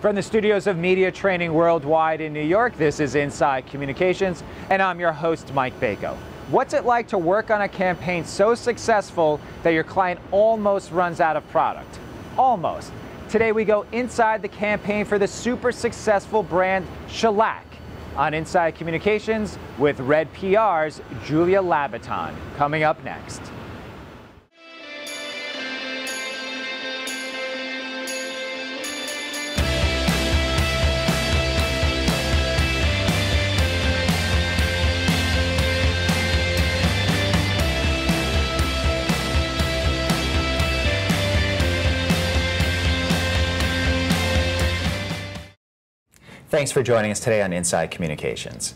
From the studios of Media Training Worldwide in New York, this is Inside Communications, and I'm your host, Mike Bako. What's it like to work on a campaign so successful that your client almost runs out of product? Almost. Today we go inside the campaign for the super successful brand Shellac on Inside Communications with RedPR's Julia Labaton, coming up next. Thanks for joining us today on Inside Communications.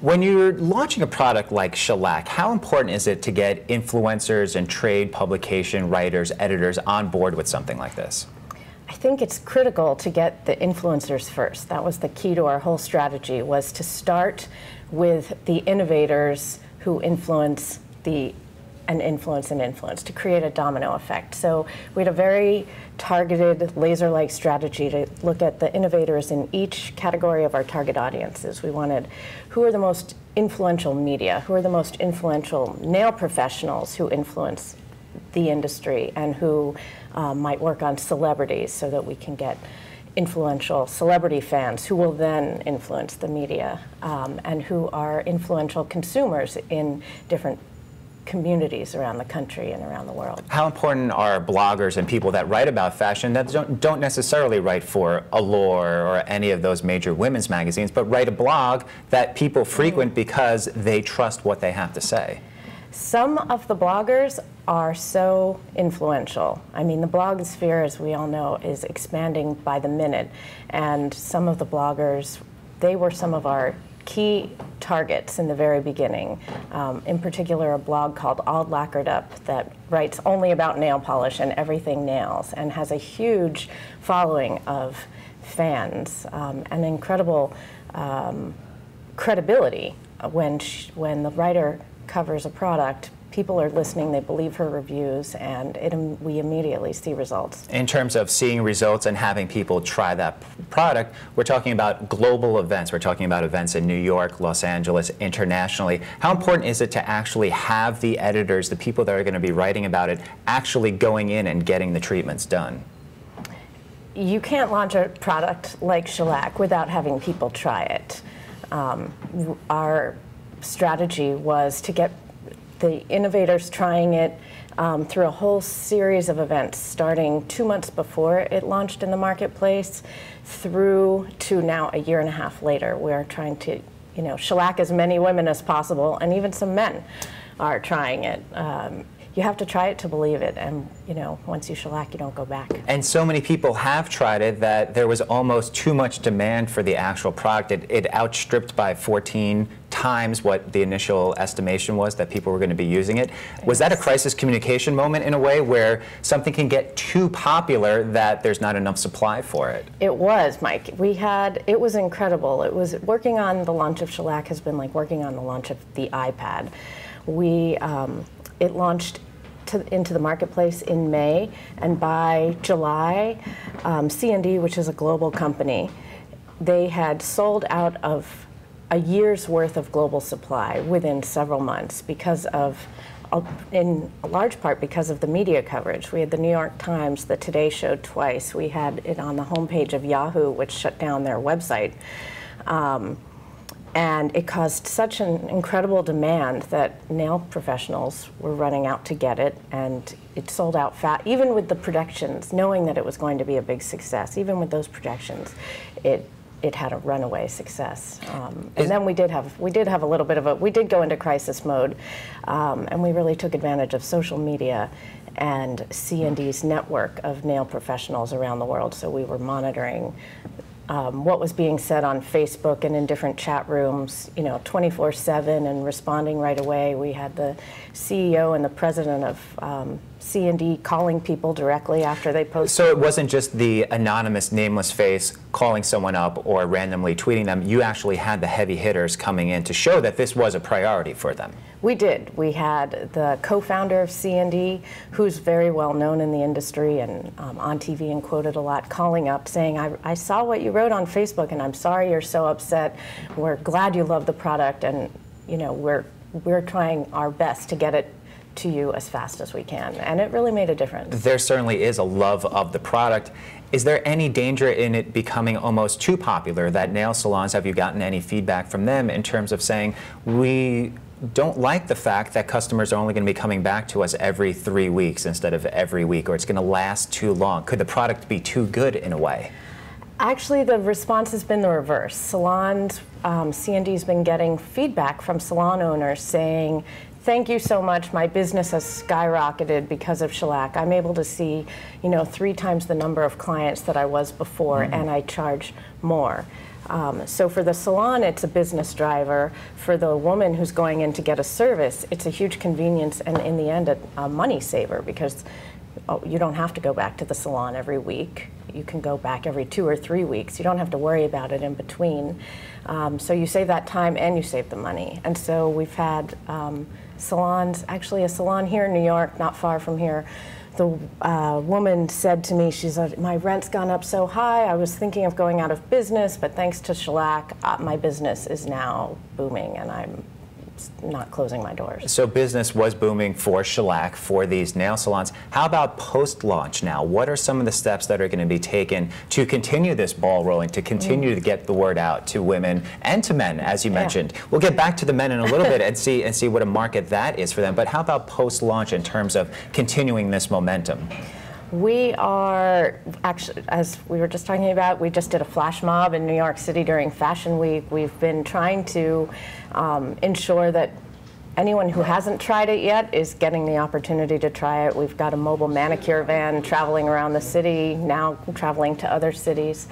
When you're launching a product like Shellac, how important is it to get influencers and trade publication writers, editors on board with something like this? I think it's critical to get the influencers first. That was the key to our whole strategy, was to start with the innovators who influence to create a domino effect. So we had a very targeted, laser-like strategy to look at the innovators in each category of our target audiences. We wanted who are the most influential media, who are the most influential nail professionals who influence the industry, and who might work on celebrities so that we can get influential celebrity fans who will then influence the media, and who are influential consumers in different communities around the country and around the world. How important are bloggers and people that write about fashion that don't necessarily write for Allure or any of those major women's magazines, but write a blog that people frequent because they trust what they have to say? Some of the bloggers are so influential. I mean, the blog sphere, as we all know, is expanding by the minute, and some of the bloggers, they were some of our key targets in the very beginning. In particular, a blog called All Lacquered Up that writes only about nail polish and everything nails, and has a huge following of fans, and incredible credibility. When the writer covers a product, people are listening, they believe her reviews, and we immediately see results. In terms of seeing results and having people try that product, we're talking about global events. We're talking about events in New York, Los Angeles, internationally. How important is it to actually have the editors, the people that are going to be writing about it, actually going in and getting the treatments done? You can't launch a product like Shellac without having people try it. Our strategy was to get the innovators trying it through a whole series of events, starting 2 months before it launched in the marketplace through to now a year and a half later. We're trying to, shellac as many women as possible, and even some men are trying it. You have to try it to believe it, and once you shellac, you don't go back. And so many people have tried it that there was almost too much demand for the actual product. It outstripped by 14 times what the initial estimation was that people were going to be using it. Was that a crisis communication moment in a way where something can get too popular that there's not enough supply for it? It was, Mike. It was incredible. It was working on the launch of Shellac has been like working on the launch of the iPad. It launched into the marketplace in May, and by July, C&D, which is a global company, they had sold out of a year's worth of global supply within several months because of, in large part because of the media coverage. We had the New York Times, the Today Show twice. We had it on the homepage of Yahoo, which shut down their website. And it caused such an incredible demand that nail professionals were running out to get it, and it sold out fast. Even with the projections, knowing that it was going to be a big success, even with those projections, it had a runaway success. And then we did have a little bit of we did go into crisis mode, and we really took advantage of social media and C&D's network of nail professionals around the world. So we were monitoring what was being said on Facebook and in different chat rooms, 24/7, and responding right away. We had the CEO and the president of C&D calling people directly after they post. So it wasn't just the anonymous, nameless face calling someone up or randomly tweeting them. You actually had the heavy hitters coming in to show that this was a priority for them. We did. We had the co-founder of C&D, who's very well known in the industry and on TV and quoted a lot, calling up saying, I saw what you wrote on Facebook and I'm sorry you're so upset. We're glad you love the product, and we're trying our best to get it to you as fast as we can, and it really made a difference. There certainly is a love of the product. Is there any danger in it becoming almost too popular, that nail salons, have you gotten any feedback from them in terms of saying, we don't like the fact that customers are only going to be coming back to us every 3 weeks instead of every week, or it's going to last too long? Could the product be too good in a way? Actually, the response has been the reverse. Salons, C&D's been getting feedback from salon owners saying, thank you so much, my business has skyrocketed because of Shellac. I'm able to see, 3 times the number of clients that I was before, and I charge more. So for the salon, it's a business driver. For the woman who's going in to get a service, it's a huge convenience and in the end a money saver, because you don't have to go back to the salon every week. You can go back every 2 or 3 weeks. You don't have to worry about it in between. So you save that time and you save the money. And so we've had salons, actually a salon here in New York, not far from here. The woman said to me, she said, my rent's gone up so high, I was thinking of going out of business, but thanks to Shellac, my business is now booming and I'm not closing my doors. So business was booming for Shellac, for these nail salons. How about post-launch now? What are some of the steps that are going to be taken to continue this ball rolling, to continue to get the word out to women and to men, as you mentioned? We'll get back to the men in a little bit and see what a market that is for them. But how about post-launch in terms of continuing this momentum? We are actually, as we were just talking about, we just did a flash mob in New York City during Fashion Week. We've been trying to ensure that anyone who hasn't tried it yet is getting the opportunity to try it. We've got a mobile manicure van traveling around the city, now traveling to other cities.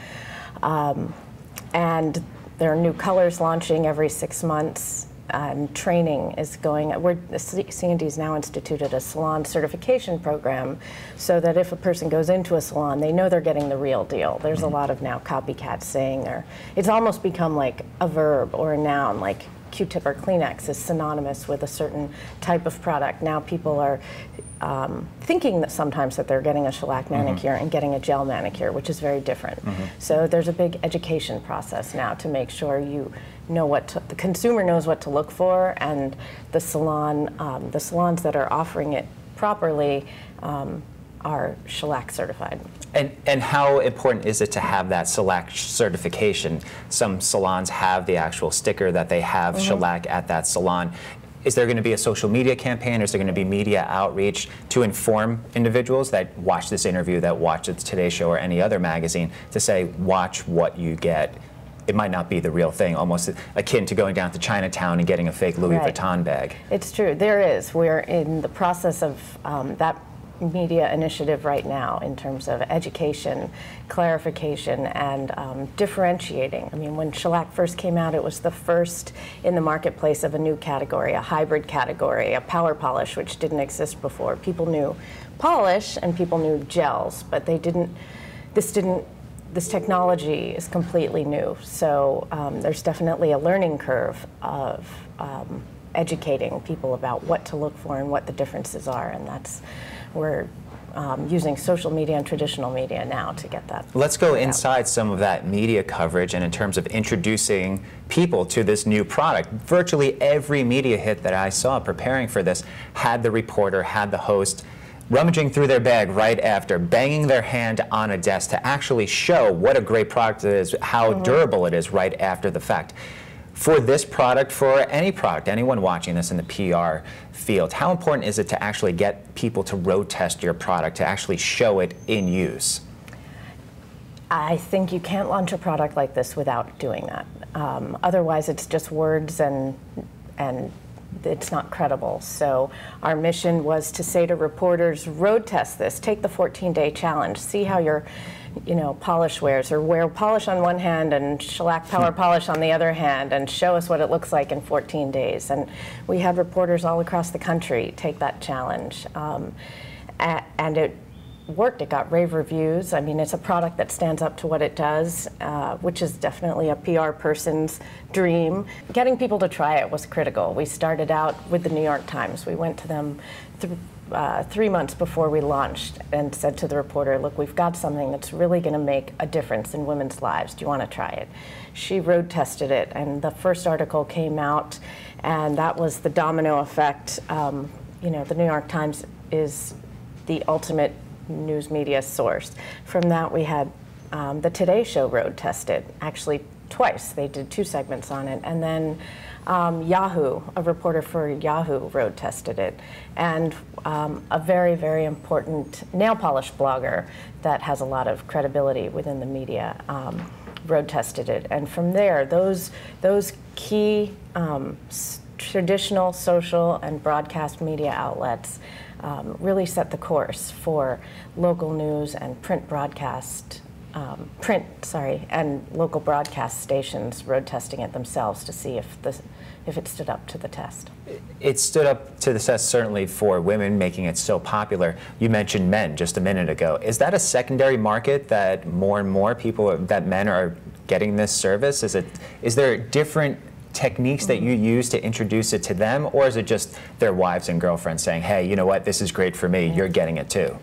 And there are new colors launching every 6 months. And training is going, C&D's now instituted a salon certification program so that if a person goes into a salon, they know they're getting the real deal. There's a lot of now copycats saying it's almost become like a verb or a noun, like Q-tip or Kleenex is synonymous with a certain type of product. Now people are thinking that sometimes that they're getting a shellac manicure and getting a gel manicure, which is very different. So there's a big education process now to make sure you know the consumer knows what to look for, and the salons that are offering it properly are shellac certified. And how important is it to have that shellac certification? Some salons have the actual sticker that they have shellac at that salon. Is there going to be a social media campaign? Is there going to be media outreach to inform individuals that watch this interview, that watch the Today Show or any other magazine, to say, watch what you get? It might not be the real thing, almost akin to going down to Chinatown and getting a fake Louis Vuitton bag. It's true. There is. We're in the process of that media initiative right now in terms of education, clarification, and differentiating. I mean, when shellac first came out, it was the first in the marketplace of a new category, a hybrid category, a power polish, which didn't exist before. People knew polish and people knew gels, but they didn't, this technology is completely new. So there's definitely a learning curve of educating people about what to look for and what the differences are, and we're using social media and traditional media now to get that. Let's go inside some of that media coverage, and in terms of introducing people to this new product. Virtually every media hit that I saw preparing for this had the reporter, had the host rummaging through their bag right after, banging their hand on a desk to actually show what a great product it is, how durable it is right after the fact. For this product, for any product, anyone watching this in the PR field, how important is it to actually get people to road test your product, to actually show it in use? I think you can't launch a product like this without doing that. Otherwise, it's just words and it's not credible. So our mission was to say to reporters, road test this, take the 14-day challenge, see how your polish wears, or wear polish on one hand and shellac power polish on the other hand, and show us what it looks like in 14 days. And we had reporters all across the country take that challenge. and it worked. It got rave reviews. I mean, it's a product that stands up to what it does, which is definitely a PR person's dream. Getting people to try it was critical. We started out with the New York Times. We went to them 3 months before we launched and said to the reporter, look, we've got something that's really going to make a difference in women's lives. Do you want to try it? She road tested it, and the first article came out, and that was the domino effect. You know, the New York Times is the ultimate news media source. From that, we had the Today Show road tested, actually twice. They did 2 segments on it. And then Yahoo, a reporter for Yahoo road tested it. And a very, very important nail polish blogger that has a lot of credibility within the media road tested it. And from there, those key traditional social and broadcast media outlets really set the course for local news and and local broadcast stations road testing it themselves to see if it stood up to the test. It stood up to the test, certainly, for women, making it so popular. You mentioned men just a minute ago. Is that a secondary market that more and more that men are getting this service? Is there different techniques that you use to introduce it to them, or is it just their wives and girlfriends saying, hey, you know what, this is great for me, you're getting it too?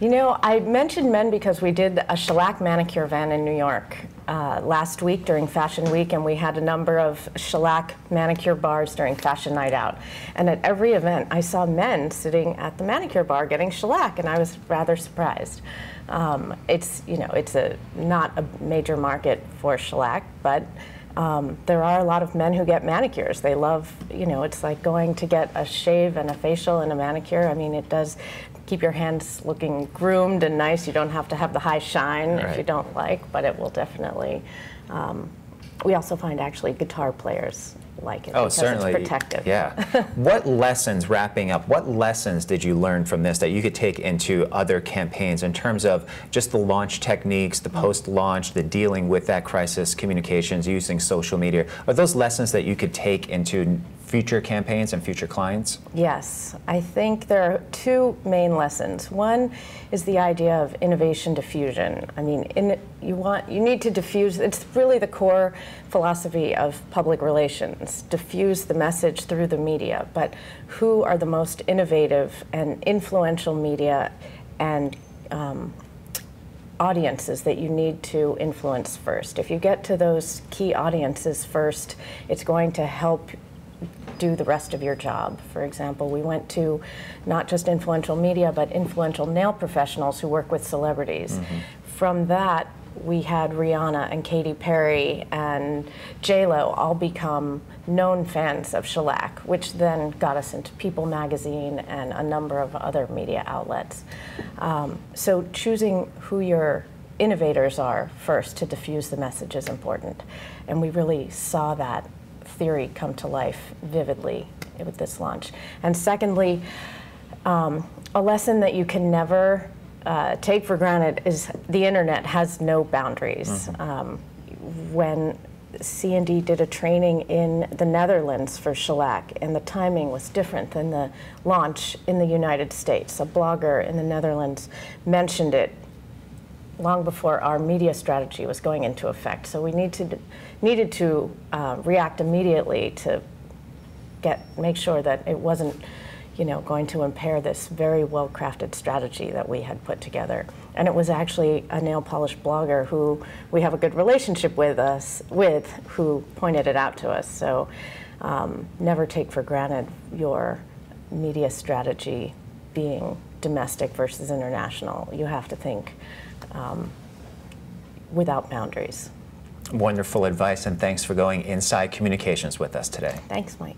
You know, I mentioned men because we did a shellac manicure event in New York last week during Fashion Week, and we had a number of shellac manicure bars during Fashion Night Out. And at every event, I saw men sitting at the manicure bar getting shellac, and I was rather surprised. It's, you know, it's not a major market for shellac, but there are a lot of men who get manicures. They love, you know, it's like going to get a shave and a facial and a manicure. I mean, it does keep your hands looking groomed and nice. You don't have to have the high shine if you don't like, but it will definitely, we also find actually guitar players like it because certainly. It's protective. Yeah. What lessons, wrapping up, what lessons did you learn from this that you could take into other campaigns in terms of just the launch techniques, the post-launch, the dealing with that crisis communications, using social media? Are those lessons that you could take into future campaigns and future clients? Yes, I think there are 2 main lessons. One is the idea of innovation diffusion. I mean, you need to diffuse. It's really the core philosophy of public relations. Diffuse the message through the media, but who are the most innovative and influential media and audiences that you need to influence first? If you get to those key audiences first, it's going to help do the rest of your job. For example, we went to not just influential media, but influential nail professionals who work with celebrities. From that, we had Rihanna and Katy and J-Lo all become known fans of shellac, which then got us into People magazine and a number of other media outlets. So choosing who your innovators are first to diffuse the message is important. And we really saw that theory come to life vividly with this launch. And secondly, a lesson that you can never take for granted is the internet has no boundaries. When C&D did a training in the Netherlands for shellac, and the timing was different than the launch in the United States. A blogger in the Netherlands mentioned it long before our media strategy was going into effect. So we needed to react immediately to make sure that it wasn't, you know, going to impair this very well-crafted strategy that we had put together. And it was actually a nail polish blogger who we have a good relationship with who pointed it out to us. So never take for granted your media strategy being domestic versus international. You have to think without boundaries. Wonderful advice, and thanks for going inside communications with us today. Thanks, Mike.